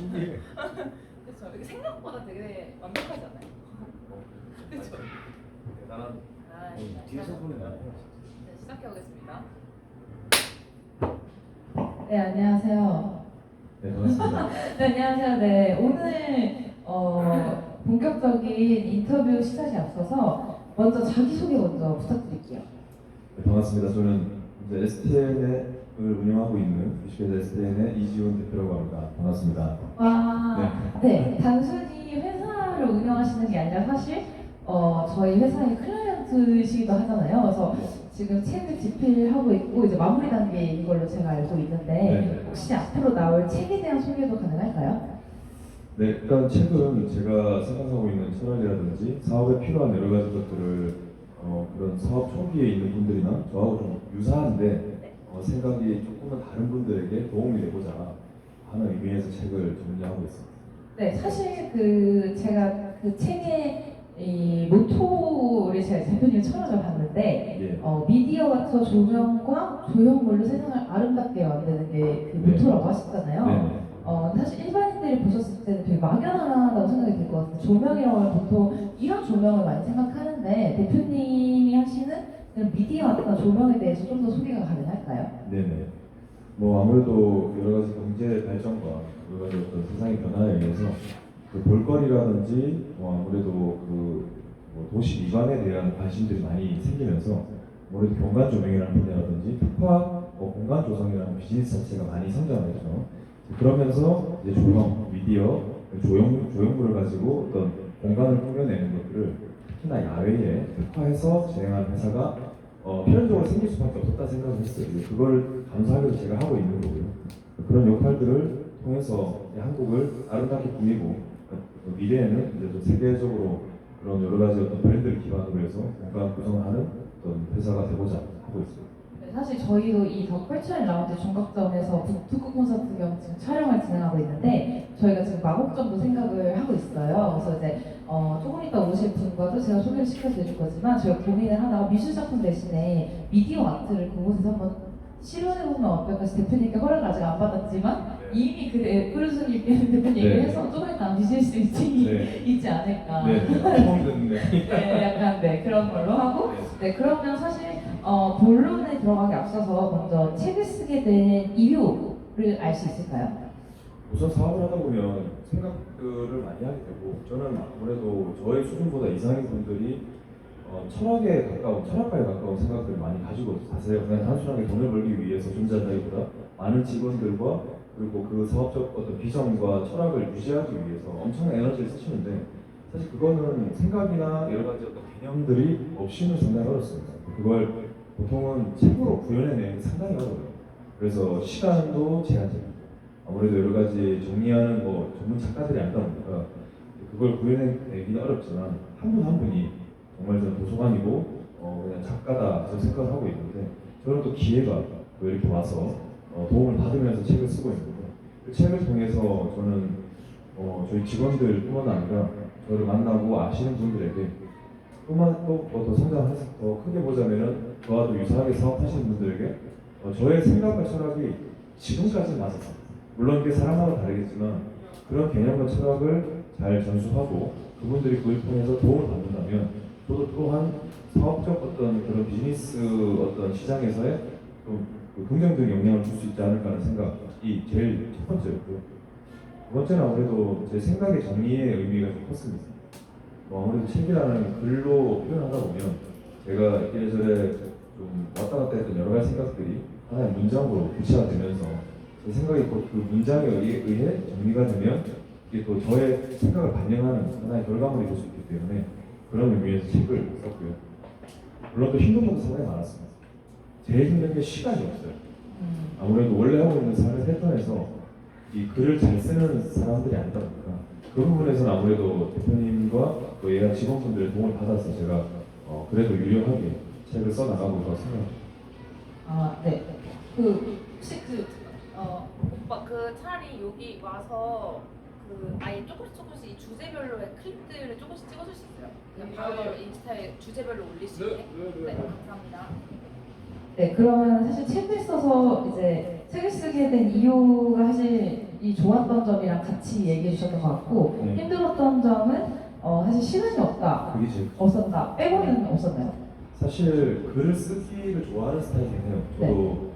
신기해. 그렇죠. 이게 생각보다 되게 완벽하지 않아요? 그렇죠. 대단한. 아, 뒤에서 보는 거야. 네, 시작해 보겠습니다. 네, 안녕하세요. 네, 반갑습니다. 네, 안녕하세요. 네, 오늘 본격적인 인터뷰 시작에 앞서서 먼저 자기소개 먼저 부탁드릴게요. 네, 반갑습니다. 저는 이제 STN을 운영하고 있는 주식회사 STN의 이지훈 대표라고 합니다. 반갑습니다. 와, 네, 단순히 회사를 운영하시는 게 아니라 사실 저희 회사의 클라이언트시기도 하잖아요. 그래서 지금 책을 집필하고 있고 이제 마무리 단계인 걸로 제가 알고 있는데 네. 혹시 앞으로 나올 책에 대한 소개도 가능할까요? 네, 일단 책은 제가 생각하고 있는 철학이라든지 사업에 필요한 여러 가지 것들을 그런 사업 초기에 있는 분들이나 저하고 좀 유사한데 생각이 조금은 다른 분들에게 도움이 되고자 하는 의미에서 책을 정리하고 있습니다. 네, 사실 제가 그 책의 이 모토를 제가 대표님 처음 봤는데 예. 미디어와터 조명과 조형물로 세상을 아름답게 만드는 게 그 모토라고 하셨잖아요. 네. 사실 일반인들이 보셨을 때는 되게 막연하다고 생각이 들 것 같아요. 조명이라고 하면 보통 이런 조명을 많이 생각하는데 대표님이 하시는 그런 미디어와터 조명에 대해서 좀 더 소개가 가능할까요? 네네. 뭐 아무래도 여러 가지 경제 발전과 여러 가지 어떤 세상의 변화에 의해서 그 볼거리라든지 아무래도 뭐 도시 미관에 대한 관심들이 많이 생기면서 아무래도 공간 조명이라는 분야라든지 특화 공간 조성이라는 비즈니스 자체가 많이 성장했죠. 그러면서 이제 조형, 미디어, 조형물을 가지고 어떤 공간을 꾸며내는 것들을 특히나 야외에 특화해서 진행하는 회사가 필연적으로 생길 수밖에 없었다 생각을 했어요. 그걸 감사하게도 제가 하고 있는 거고요. 그런 역할들을 통해서 한국을 아름답게 꾸미고 미래에는 이제 좀 세계적으로 그런 여러 가지 어떤 브랜드를 기반으로 해서 공간 구성을 하는 어떤 회사가 되고자 하고 있습니다. 네, 사실 저희도 이 더 컬처럴 라운지 종각점에서 북극 콘서트 겸 지금 촬영을 진행하고 있는데 저희가 지금 마곡점도 생각을 하고 있어요. 그래서 이제 조금 이따 오실 분과도 제가 소개를 시켜드릴 거지만 저희가 고민을 하다가 미술작품 대신에 미디어 아트를 그곳에서 한번 실현해보면 어떨까 해서 대표님께 허락을 아직 안 받았지만 이미 푸르스님 대표님 얘기를 해서 조금 이따 비즈니스 미팅이 있지 않을까. 네, 처음 듣는데. 네, 약간 그런 걸로 하고 네, 그러면 사실 본론에 들어가기 앞서서 먼저 책을 쓰게 된 이유를 알 수 있을까요? 우선 사업을 하다 보면 생각들을 많이 하게 되고 저는 아무래도 저의 수준보다 이상인 분들이 철학과에 가까운 생각들을 많이 가지고 사세요. 그냥 단순하게 돈을 벌기 위해서 존재한다기보다 많은 직원들과 그리고 그 사업적 어떤 비전과 철학을 유지하기 위해서 엄청난 에너지를 쓰시는데 사실 그거는 생각이나 여러 가지 어떤 개념들이 없이는 상당히 어렵습니다. 그걸 보통은 책으로 구현해내는 게 상당히 어려워요. 그래서 시간도 제한적이고 아무래도 여러 가지 정리하는 전문 작가들이 아니다 보니까 그걸 구현해내기는 어렵지만 한 분 한 분이 정말 저는 도서관이고 그냥 작가다 저는 생각을 하고 있는데 저는 또 기회가 또 이렇게 와서 도움을 받으면서 책을 쓰고 있는데 그 책을 통해서 저는 저희 직원들뿐만 아니라 저를 만나고 아시는 분들에게 또 성장해서 더 크게 보자면은 저와 또 유사하게 사업하시는 분들에게 저의 생각과 철학이 지금까지 맞았습니다. 물론 그게 사람마다 다르겠지만 그런 개념과 철학을 잘 전수하고 그분들이 그걸 통해서 도움을 받는다면 저도 또한 사업적 어떤 그런 비즈니스 어떤 시장에서의 좀 긍정적인 영향을 줄 수 있지 않을까 하는 생각이 제일 첫 번째였고요. 두 번째는 아무래도 제 생각의 정리의 의미가 좀 컸습니다. 아무래도 책이라는 글로 표현하다 보면 제가 이래저래 좀 왔다 갔다 했던 여러 가지 생각들이 하나의 문장으로 구체화되면서 제 생각이 또 그 문장에 의해 정리가 되면 이게 또 저의 생각을 반영하는 하나의 결과물이 될 수 있기 때문에 그런 의미에서 책을 썼고요. 물론 또 힘든 것도 상당히 많았습니다. 제일 힘든 게 시간이 없어요. 아무래도 원래 하고 있는 삶의 패턴에서 이 글을 잘 쓰는 사람들이 아니다 보니까 그 부분에서는 아무래도 대표님과 또 예한 직원분들의 도움을 받아서 제가 그래도 유용하게 책을 써나가고 있다고 생각합니다. 아, 네. 혹시 오빠 차라리 여기 와서 아예 조금씩 이 주제별로의 클립들을 조금씩 찍어줄 수 있어요? 그냥 바로 인스타에 주제별로 올릴 수 있게? 네, 감사합니다. 네, 그러면 사실 책을 써서 이제 책을 쓰게 된 이유가 사실 이 좋았던 점이랑 같이 얘기해 주셨던 것 같고 네. 힘들었던 점은 사실 시간이 그게 제일 없었다 빼고는 없었나요? 사실 글을 쓰기를 좋아하는 스타일이긴 해요. 네. 저도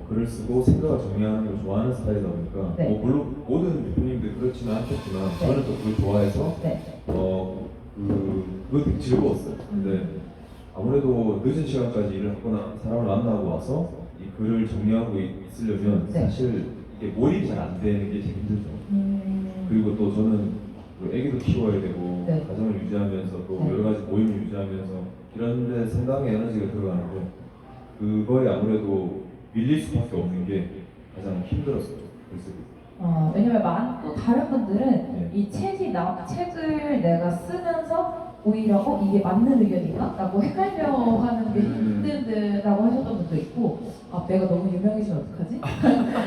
글을 쓰고 생각을 정리하는 걸 좋아하는 스타일이다 보니까 네. 물론 모든 대표님들 그렇지는 않겠지만 네. 저는 또 그걸 좋아해서 네. 그거 되게 즐거웠어요. 근데 아무래도 늦은 시간까지 일을 하거나 사람을 만나고 와서 이 글을 정리하고 있으려면 네. 사실 이게 몰입이 잘 안 되는 게 제일 힘들죠. 그리고 또 저는 애기도 키워야 되고 네. 가정을 유지하면서 또 네. 여러 가지 모임을 유지하면서 이런 데 상당히 에너지가 들어가는데 그거에 아무래도 밀릴 수밖에 없는 게 가장 힘들었어요. 글쓰기. 왜냐면 또 다른 분들은 네. 이 책을 내가 쓰면서 오히려 이게 맞는 의견인가? 라고 헷갈려하는 게 힘들다고 하셨던 분도 있고 내가 너무 유명해지면 어떡하지?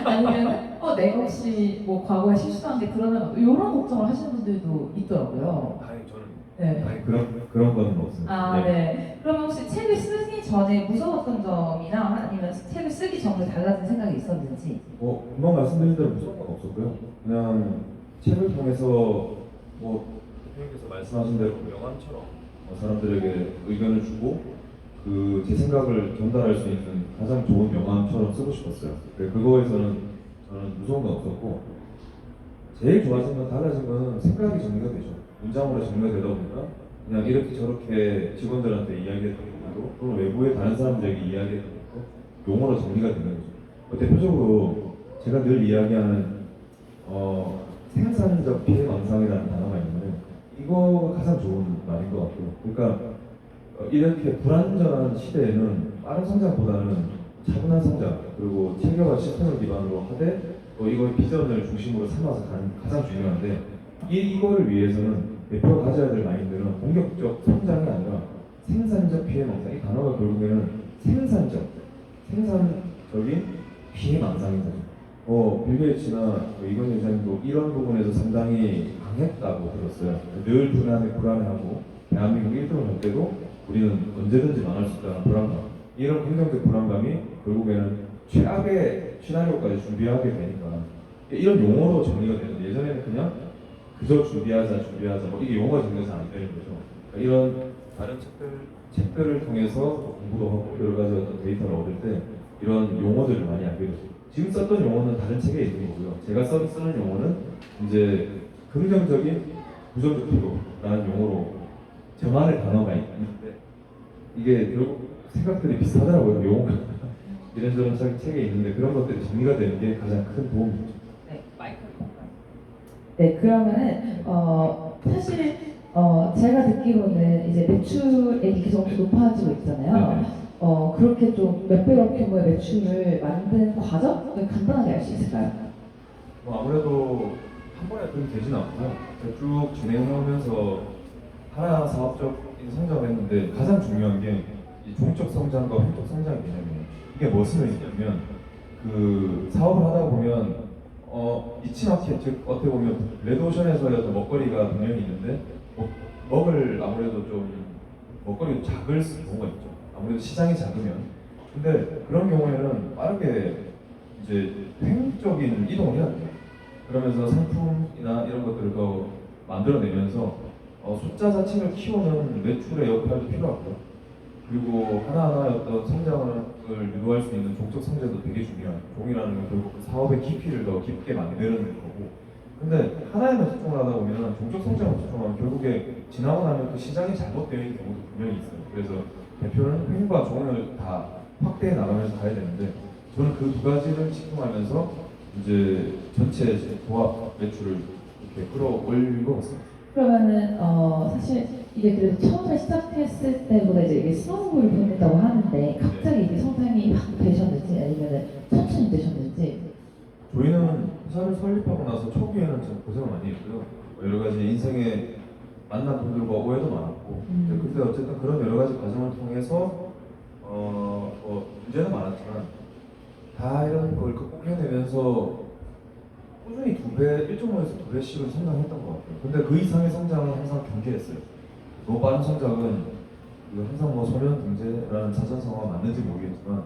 아니면 내가 혹시 뭐 과거에 실수한 게 드러나면 이런 걱정을 하시는 분들도 있더라고요. 다행히 저는 네. 다행히 그런 거는 없어요. 네. 그러면 혹시 책을 쓰기 전에 무서웠던 점이나 아니면 책을 쓰기 전에 달라진 생각이 있었는지? 금방 말씀드린 대로 무서운 건 없었고요. 그냥 책을 통해서 대표님께서 말씀하신 대로 명함처럼 사람들에게 의견을 주고 제 생각을 전달할 수 있는 가장 좋은 명함처럼 쓰고 싶었어요. 그거에서는 저는 무서운 건 없었고 제일 좋아진 건 달라진 건 생각이 정리가 되죠. 문장으로 정리가 되다 보니까 그냥 이렇게 저렇게 직원들한테 이야기했던 것도 또는 외부의 다른 사람들에게 이야기했던 것도 용어로 정리가 되는 거죠. 대표적으로 제가 늘 이야기하는 생산적 피해망상이라는 단어가 있는데 이거가 가장 좋은 말인 것 같고요. 그러니까 이렇게 불안정한 시대에는 빠른 성장보다는 차분한 성장 그리고 체계와 시스템을 기반으로 하되 이걸 비전을 중심으로 삼아서 가는 가장 중요한데 이거를 위해서는 대표가 가져야 될 마인드는 공격적 성장이 아니라 생산적 피해망상. 이 단어가 결국에는 생산적인 피해망상인 거죠. 빌 게이츠나 이건 회장도 이런 부분에서 상당히 강했다고 들었어요. 늘 불안해하고 대한민국 1등을 할 때도 우리는 언제든지 망할 수 있다는 불안감. 이런 긍정적 불안감이 결국에는 최악의 시나리오까지 준비하게 되니까 이런 용어로 정리가 되는데 예전에는 그냥 그저 준비하자 이게 용어가 정리가 안 되는 거죠. 그러니까 이런 다른 책들을 통해서 공부도 하고 여러 가지 어떤 데이터를 얻을 때 이런 용어들을 많이 알게 됐어요. 지금 썼던 용어는 다른 책에 있는 거고요. 제가 쓰는 용어는 이제 긍정적인 부정적 피로라는 용어로 저만의 단어가 있는데 이게 결국 생각들이 비슷하더라고요. 용어가 이런저런 책에 있는데 그런 것들이 정리가 되는 게 가장 큰 도움이죠. 네, 마이크를. 네, 그러면은 사실 제가 듣기로는 이제 매출액이 계속 높아지고 있잖아요. 그렇게 좀 몇백억 규모의 매출을 만든 과정을 간단하게 알 수 있을까요? 아무래도 한 번에 그렇게 되진 않고요. 쭉 진행하면서 하나 사업적인 성장을 했는데 가장 중요한 게 이 종적 성장과 획적 성장의 개념이에요. 이게 무슨 의미냐면 사업을 하다 보면 니치마켓 즉 어떻게 보면 레드오션에서의 먹거리가 분명히 있는데 먹을 아무래도 좀 먹거리가 작을 경우가 있죠. 아무래도 시장이 작으면. 근데 그런 경우에는 빠르게 이제 횡적인 이동을 해야 돼요. 그러면서 상품이나 이런 것들을 더 만들어내면서 숫자 자체를 키우는 매출의 역할도 필요하고요. 그리고 하나하나의 어떤 성장을 유도할 수 있는 종적 성장도 되게 중요해요. 종이라는 건 결국 그 사업의 깊이를 더 깊게 만드는 거고. 근데 하나에만 집중을 하다 보면 종적 성장을 집중하면 결국에 지나고 나면 그 시장이 잘못되어 있는 경우도 분명히 있어요. 그래서 대표는 횡과 종을 다 확대해 나가면서 가야 되는데 저는 그 두 가지를 집중하면서 이제 전체 조합 매출을 이렇게 끌어올린 것 같습니다. 그러면은 사실 이게 그래도 처음에 시작했을 때보다 이제 스노우볼을 보낸다고 하는데 갑자기 이게 성장이 확 되셨는지 아니면 천천히 되셨는지. 저희는 회사를 설립하고 나서 초기에는 좀 고생을 많이 했고요. 여러 가지 인생에 만난 분들과 오해도 많았고 근데 어쨌든 그런 여러 가지 과정을 통해서 문제는 많았지만 다 이런 걸 극복해내면서 꾸준히 1.5에서 2배씩은 성장했던 것 같아요. 근데 그 이상의 성장은 항상 경계했어요. 너무 빠른 성장은 항상 소년 등재라는 자전성어가 맞는지 모르겠지만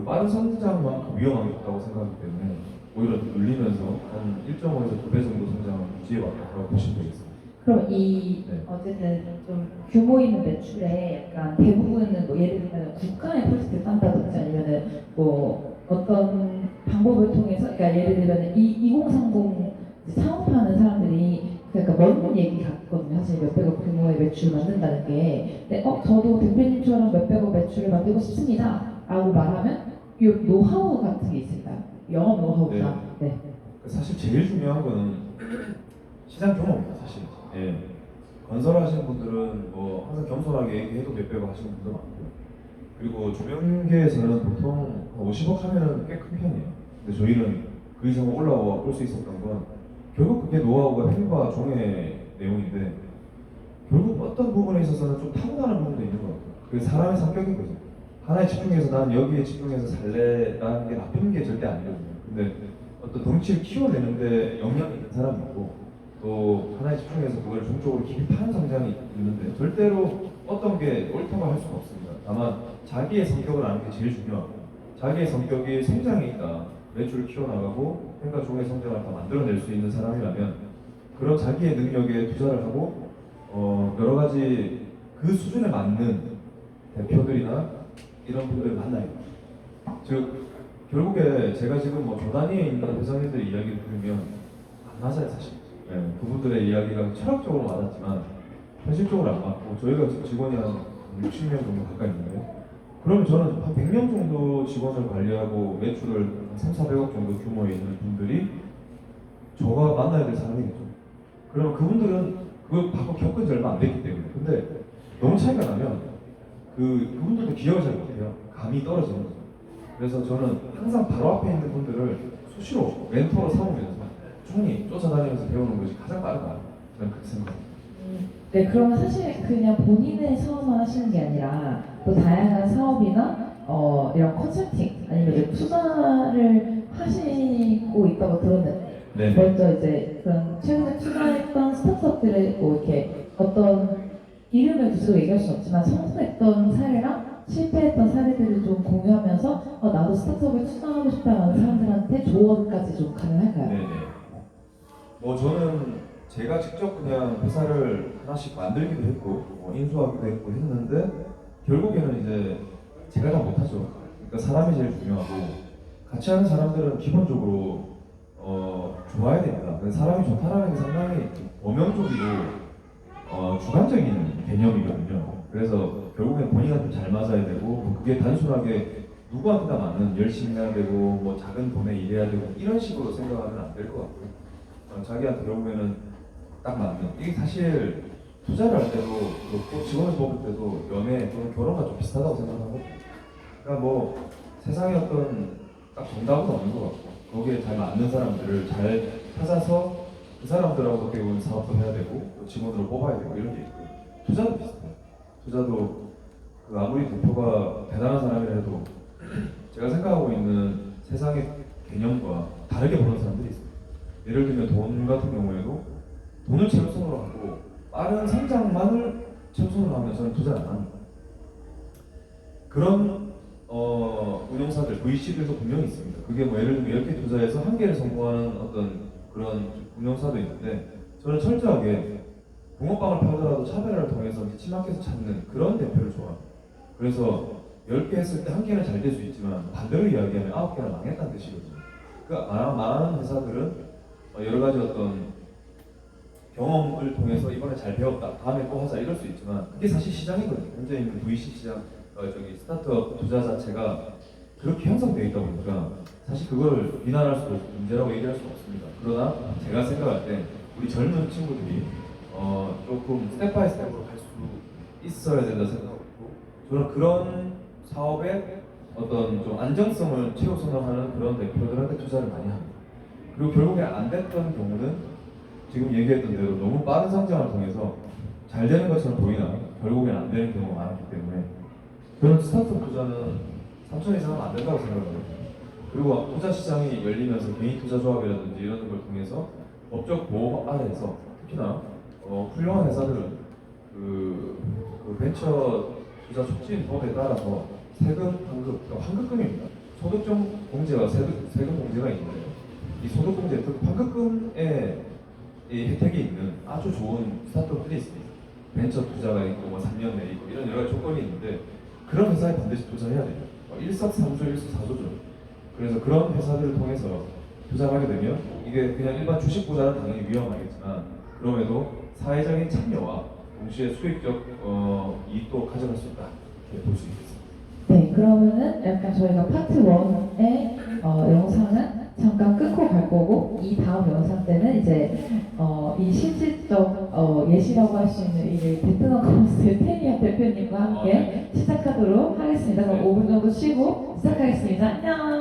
빠른 성장만큼 위험한 게 없다고 생각하기 때문에 오히려 늘리면서 한 1.5에서 2배 정도 성장을 유지해왔다고 보시면 되겠습니다. 그럼 이 네. 어쨌든 좀 규모 있는 매출에 약간 대부분은 뭐 예를 들면 국가의 프로젝트를 딴다든지 아니면은 뭐 어떤 방법을 통해서 그러니까 예를 들면 2030 창업하는 사람들이 그러니까 먼 얘기 같거든요. 사실 몇백억 규모의 매출을 만든다는 게. 근데 저도 대표님처럼 몇백억 매출을 만들고 싶습니다. 라고 말하면 이 노하우 같은 게 있을까요? 영업 노하우나. 네. 사실 제일 중요한 거는 시장 규모입니다. 사실. 예. 건설하시는 분들은 뭐 항상 겸손하게 얘기해도 몇백억 하시는 분도 많고, 그리고 조명계에서는 보통 50억 하면은 꽤 큰 편이에요. 근데 저희는 그 이상 올라와 볼 수 있었던 건 결국 그게 노하우가 펜과 종의 내용인데, 결국 어떤 부분에 있어서는 좀 타고나는 부분도 있는 것 같아요. 그게 사람의 성격인 거죠. 하나에 집중해서 난 여기에 집중해서 살래라는 게 나쁜 게 절대 아니거든요. 근데 어떤 덩치를 키워내는데 영향이 있는 사람이 있고, 또 하나에 집중해서 그걸 중적으로 깊이 파는 성장이 있는데, 절대로 어떤 게 옳다고 할 수가 없습니다. 다만 자기의 성격을 아는 게 제일 중요하고, 자기의 성격이 성장에 있다, 매출을 키워나가고 그러니까 종의 성장을 다 만들어낼 수 있는 사람이라면 그런 자기의 능력에 투자를 하고 여러 가지 그 수준에 맞는 대표들이나 이런 분들을 만나요. 즉 결국에 제가 지금 뭐 조단위에 있는 회장님들의 이야기를 들으면 안 맞아요 사실. 네, 그분들의 이야기가 철학적으로 맞았지만 현실적으로 안 맞고, 저희가 지금 직원이 한 60명 정도 가까이 있는데, 그러면 저는 한 100명 정도 직원을 관리하고 매출을 한 3, 400억 정도 규모에 있는 분들이 저가 만나야 될 사람이겠죠. 그러면 그분들은 그걸 바꿔 겪은 지 얼마 안 됐기 때문에. 근데 너무 차이가 나면 그분들도 기억을 잘 못해요. 감이 떨어지는 거죠. 그래서 저는 항상 바로 앞에 있는 분들을 수시로 멘토로 삼으면서 충분히 쫓아다니면서 배우는 것이 가장 빠르다. 저는 그렇게 생각합니다. 네, 그러면 사실 그냥 본인의 사업만 하시는 게 아니라 또 다양한 사업이나 이런 컨설팅 아니면 이제 투자를 하시고 있다고 들었는데, 네. 먼저 이제 그런 최근에 투자했던 스타트업들의 뭐 이렇게 어떤 이름을 구체적으로 얘기할 수는 없지만 성공했던 사례랑 실패했던 사례들을 좀 공유하면서 나도 스타트업에 투자하고 싶다라는 사람들한테 조언까지 좀 가능할까요? 네네. 뭐 저는 제가 직접 그냥 회사를 하나씩 만들기도 했고 인수하기도 했고 했는데, 결국에는 이제 제가 다 못하죠. 그러니까 사람이 제일 중요하고, 같이 하는 사람들은 기본적으로 좋아야 됩니다. 사람이 좋다라는 게 상당히 원명적이고 주관적인 개념이거든요. 그래서 결국엔 본인한테 잘 맞아야 되고, 그게 단순하게 누구한테나 맞는 열심히 해야 되고 뭐 작은 돈에 일해야 되고 이런 식으로 생각하면 안 될 것 같고요. 자기한테 결국에는 딱 맞는, 이게 사실 투자를 할 때도 그렇고 직원을 뽑을 때도 연애 또는 결혼과 좀 비슷하다고 생각하고, 그러니까 뭐 세상에 어떤 딱 정답은 없는 것 같고, 거기에 잘 맞는 사람들을 잘 찾아서 그 사람들하고 어떻게 보면 사업도 해야 되고 또 직원으로 뽑아야 되고 이런 게 있고, 투자도 비슷해요. 투자도 아무리 대표가 대단한 사람이라 해도 제가 생각하고 있는 세상의 개념과 다르게 보는 사람들이 있어요. 예를 들면 돈 같은 경우에도 돈을 최우선으로 하고 빠른 성장만을 최우선으로 하면 저는 투자를 안 합니다. 그런 운용사들, VC들도 분명히 있습니다. 그게 뭐 예를 들면 10개 투자해서 1개를 성공하는 어떤 그런 운용사도 있는데, 저는 철저하게 붕어빵을 팔더라도 차별화를 통해서 치마켓을 찾는 그런 대표를 좋아합니다. 그래서 10개 했을 때 1개는 잘 될 수 있지만 반대로 이야기하면 9개는 망했다는 뜻이거든요. 그러니까 많은 회사들은 여러 가지 어떤 경험을 통해서 이번에 잘 배웠다, 다음에 또 하자 이럴 수 있지만, 그게 사실 시장이거든요. 현재 있는 VC 시장, 스타트업 투자 자체가 그렇게 형성되어 있다 보니까 사실 그걸 비난할 수도 없고 문제라고 얘기할 수 없습니다. 그러나 제가 생각할 때 우리 젊은 친구들이 조금 스텝 바이 스텝으로 갈 수 있어야 된다 생각하고, 저는 그런 사업의 어떤 좀 안정성을 최우선으로 하는 그런 대표들한테 투자를 많이 합니다. 그리고 결국에 안 됐던 경우는 지금 얘기했던 대로 너무 빠른 성장을 통해서 잘 되는 것처럼 보이나 결국엔 안 되는 경우가 많기 때문에, 저는 스타트업 투자는 3천 이상은 안 된다고 생각합니다. 그리고 투자 시장이 열리면서 개인 투자 조합이라든지 이런 걸 통해서 법적 보호 아래에서 특히나 훌륭한 회사들은 그 벤처 투자 촉진 법에 따라서 세금 환급, 그러니까 환급금입니다. 소득적 공제와 세금 공제가 있는데요. 이 소득공제, 즉 환급금에 이 혜택이 있는 아주 좋은 스타트업들이 있습니다. 벤처 투자가 있고 뭐 3년 내에 있고 이런 여러 가지 조건이 있는데 그런 회사에 반드시 투자해야 돼요. 일석삼조, 일석사조죠. 그래서 그런 회사들을 통해서 투자하게 되면 이게 그냥 일반 주식보다는 당연히 위험하겠지만 그럼에도 사회적인 참여와 동시에 수익적 이익도 가져갈 수 있다 이렇게 볼 수 있겠습니다. 네, 그러면은 약간 저희가 파트 1의 영상은 잠깐 끊고 갈 거고 이 다음 영상 때는 이제 이 실질적 예시라고 할 수 있는 일을 베트남 커머스의 태니아 대표님과 함께 시작하도록 하겠습니다. 그럼 5분 정도 쉬고 시작하겠습니다. 안녕.